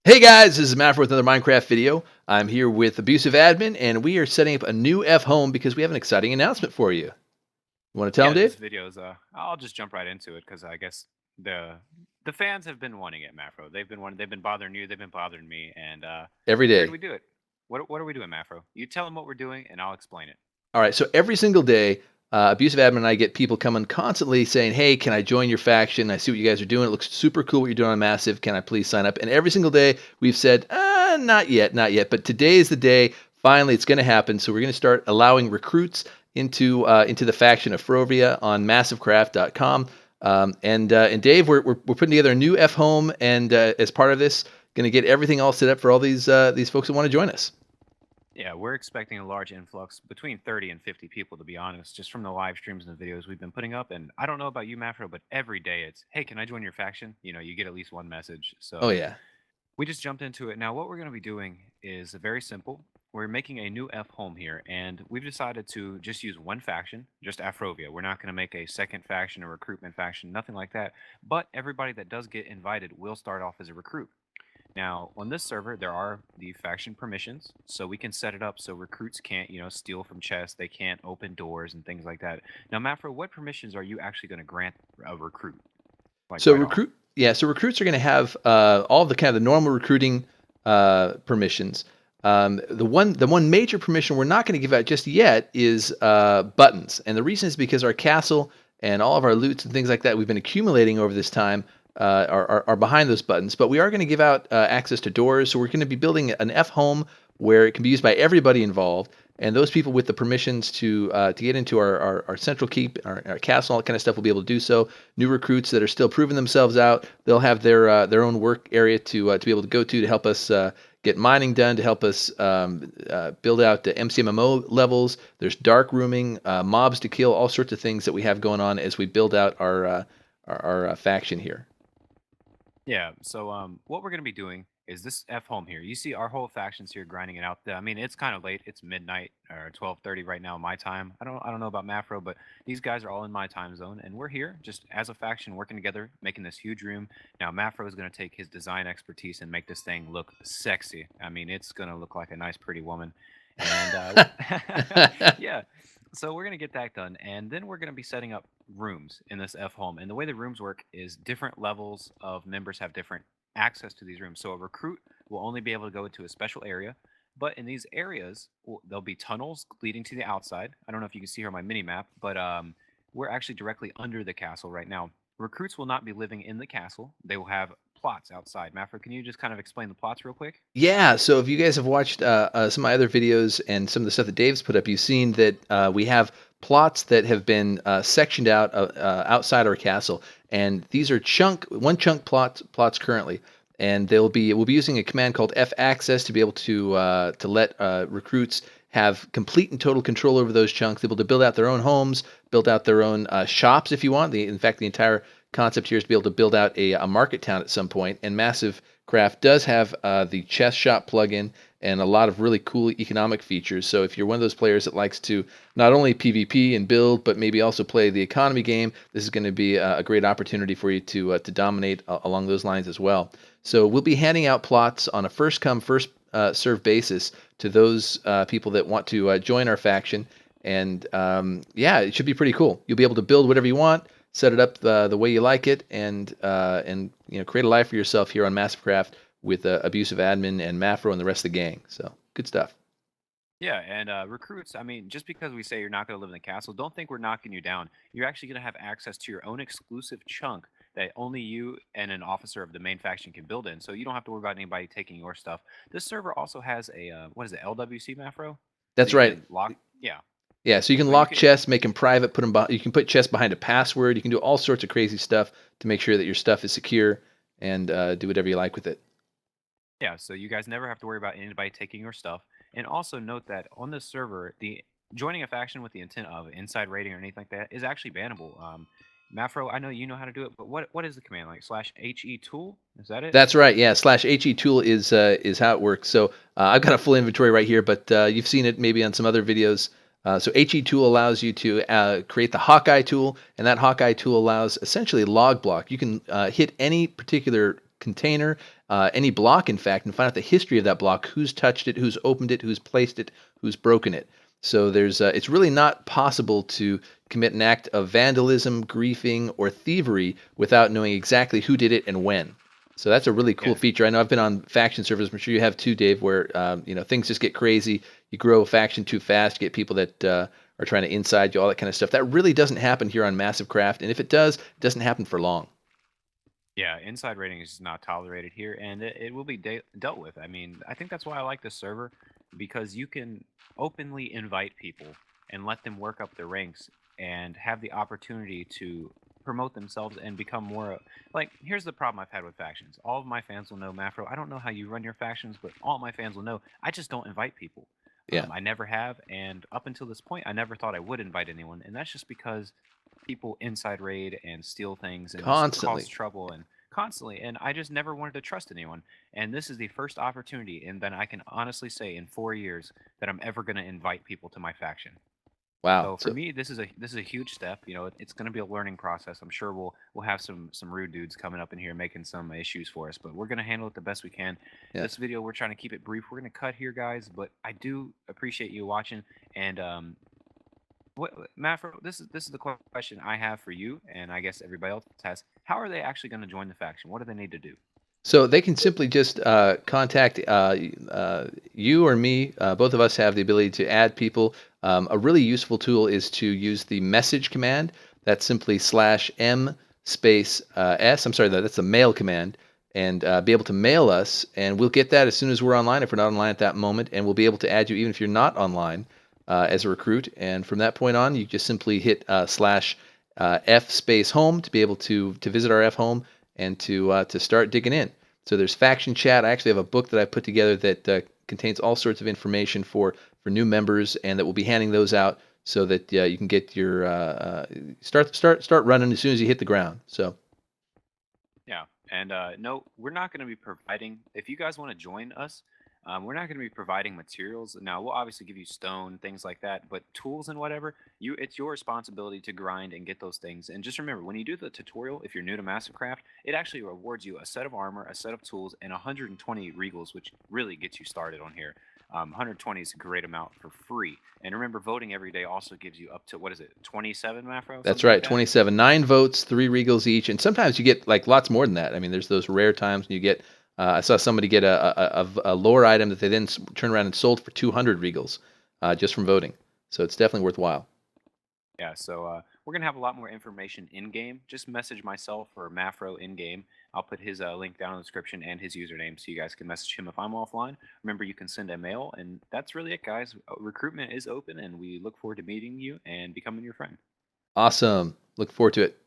Hey guys, this is Matt with another Minecraft video. I'm here with Abusive Admin, and we are setting up a new F home because we have an exciting announcement for you. You want to tell Yeah, them, this Dave? video is I'll just jump right into it because I guess the the fans have been wanting it, Mafro. They've been bothering you, they've been bothering me, and Every we figured day. we'd do it. What are we doing, Mafro? You tell them what we're doing, and I'll explain it. All right, so every single day, Abusive Admin and I get people coming constantly saying, "Hey, can I join your faction? I see what you guys are doing. It looks super cool what you're doing on Massive. Can I please sign up?" And every single day, we've said, "Not yet, not yet." But today is the day. Finally, it's going to happen. So we're going to start allowing recruits into the faction of Afrovia on MassiveCraft.com. And Dave, we're putting together a new F home, and as part of this, going to get everything all set up for all these folks that want to join us. Yeah, we're expecting a large influx, between 30 and 50 people, to be honest, just from the live streams and the videos we've been putting up. And I don't know about you, Mafro, but every day it's, hey, can I join your faction? You get at least one message. Oh So yeah. we just jumped into it. Now, what we're going to be doing is very simple. We're making a new F home here, and we've decided to just use one faction, just Afrovia. We're not going to make a second faction, a recruitment faction, nothing like that. But everybody that does get invited will start off as a recruit. Now, on this server, there are the faction permissions, so we can set it up so recruits can't, steal from chests. They can't open doors and things like that. Now, Mafro, what permissions are you actually going to grant a recruit, like So right off? recruit, yeah. So recruits are going to have all the kind of the normal recruiting permissions. The one major permission we're not going to give out just yet is buttons, and the reason is because our castle and all of our loots and things like that we've been accumulating over this time are behind those buttons. But we are going to give out access to doors. So we're going to be building an F home where it can be used by everybody involved. And those people with the permissions to get into our central keep, our castle, all that kind of stuff will be able to do so. New recruits that are still proving themselves out, they'll have their own work area to be able to go to help us get mining done, to help us build out the MCMMO levels. There's dark rooming, mobs to kill, all sorts of things that we have going on as we build out our faction here. Yeah. So what we're gonna be doing is this F home here. You see our whole factions here grinding it out. I mean, it's kind of late. It's midnight or 12:30 right now, my time. I don't know about Mafro, but these guys are all in my time zone, and we're here just as a faction working together, making this huge room. Now Mafro is gonna take his design expertise and make this thing look sexy. I mean, it's gonna look like a nice, pretty woman, and yeah. So we're gonna get that done, and then we're gonna be setting up rooms in this F home. And the way the rooms work is different levels of members have different access to these rooms. So a recruit will only be able to go into a special area, but in these areas, there'll be tunnels leading to the outside. I don't know if you can see here on my mini map, but we're actually directly under the castle right now. Recruits will not be living in the castle. They will have plots outside. Mafra, can you just kind of explain the plots real quick? Yeah, so if you guys have watched some of my other videos and some of the stuff that Dave's put up, you've seen that we have plots that have been sectioned out outside our castle, and these are one chunk plots currently, and we'll be using a command called F access to be able to let recruits have complete and total control over those chunks, able to build out their own homes, build out their own shops if you want. In fact, the entire concept here is to be able to build out a market town at some point, and Massive Craft does have the chest shop plugin and a lot of really cool economic features. So if you're one of those players that likes to not only PvP and build, but maybe also play the economy game, this is going to be a great opportunity for you to dominate along those lines as well. So we'll be handing out plots on a first come first serve basis to those people that want to join our faction. And yeah, it should be pretty cool. You'll be able to build whatever you want, set it up the way you like it, and create a life for yourself here on MassiveCraft with Abusive Admin and Mafro and the rest of the gang. So good stuff. Yeah, and recruits, I mean, just because we say you're not going to live in the castle, don't think we're knocking you down. You're actually going to have access to your own exclusive chunk that only you and an officer of the main faction can build in. So you don't have to worry about anybody taking your stuff. This server also has a, what is it, LWC, Mafro? So That's you right. can lock, yeah. Yeah, so you can So you lock can, chests, make them private, put them. You can put chests behind a password. You can do all sorts of crazy stuff to make sure that your stuff is secure and do whatever you like with it. yeah, so you guys never have to worry about anybody taking your stuff. And also note that on this server, the joining a faction with the intent of inside raiding or anything like that is actually bannable. Mafro, I know you know how to do it, but what is the command like? Slash HE tool? Is that it? That's right. Yeah, slash HE tool is how it works. So I've got a full inventory right here, but you've seen it maybe on some other videos. So HE tool allows you to create the Hawkeye tool, and that Hawkeye tool allows essentially log block. You can hit any particular container, any block, in fact, and find out the history of that block, who's touched it, who's opened it, who's placed it, who's broken it. So it's really not possible to commit an act of vandalism, griefing, or thievery without knowing exactly who did it and when. So that's a really cool Yeah. feature. I know I've been on faction servers. I'm sure you have too, Dave, where things just get crazy. You grow a faction too fast, you get people that are trying to inside you, all that kind of stuff. That really doesn't happen here on MassiveCraft, and if it does, it doesn't happen for long. Yeah, inside rating is not tolerated here, and it will be dealt with. I mean, I think that's why I like this server, because you can openly invite people and let them work up their ranks and have the opportunity to promote themselves and become more like. Here's the problem I've had with factions. All of my fans will know, Mafro. I don't know how you run your factions, but all my fans will know. I just don't invite people. Yeah, I never have, and up until this point, I never thought I would invite anyone, and that's just because people inside raid and steal things and just cause constantly. trouble and constantly, and I just never wanted to trust anyone. And this is the first opportunity, and then I can honestly say in 4 years that I'm ever going to invite people to my faction. Wow. So for So me, this is a huge step. It's going to be a learning process. I'm sure we'll have some rude dudes coming up in here making some issues for us, but we're going to handle it the best we can. yeah. This video, we're trying to keep it brief. We're going to cut here, guys, but I do appreciate you watching. And Matt, this is the question I have for you, and I guess everybody else has. How are they actually going to join the faction? What do they need to do? So they can simply just contact you or me. Both of us have the ability to add people. A really useful tool is to use the message command. That's simply /m space s. I'm sorry, that's the mail command, and be able to mail us, and we'll get that as soon as we're online. If we're not online at that moment, and we'll be able to add you even if you're not online as a recruit. And from that point on, you just simply hit /f space home to be able to visit our f home and to start digging in. So there's faction chat. I actually have a book that I put together that contains all sorts of information for new members, and that we'll be handing those out so that you can get your start running as soon as you hit the ground. So Yeah, and no, we're not going to be providing. If you guys want to join us, we're not going to be providing materials. Now, we'll obviously give you stone, things like that, but tools and whatever, it's your responsibility to grind and get those things. And just remember, when you do the tutorial, if you're new to MassiveCraft, it actually rewards you a set of armor, a set of tools, and 120 regals, which really gets you started on here. 120 is a great amount for free. And remember, voting every day also gives you up to, what is it, 27 Mafro, that's something like right, that. 27, 9 votes, 3 regals each, and sometimes you get like lots more than that. I mean, there's those rare times when you get. I saw somebody get a lore item that they then turn around and sold for 200 regals just from voting. So it's definitely worthwhile. Yeah, so we're gonna have a lot more information in game. Just message myself or Mafro in game. I'll put his link down in the description and his username, so you guys can message him if I'm offline. Remember, you can send a mail, and that's really it, guys. Recruitment is open, and we look forward to meeting you and becoming your friend. Awesome. Look forward to it.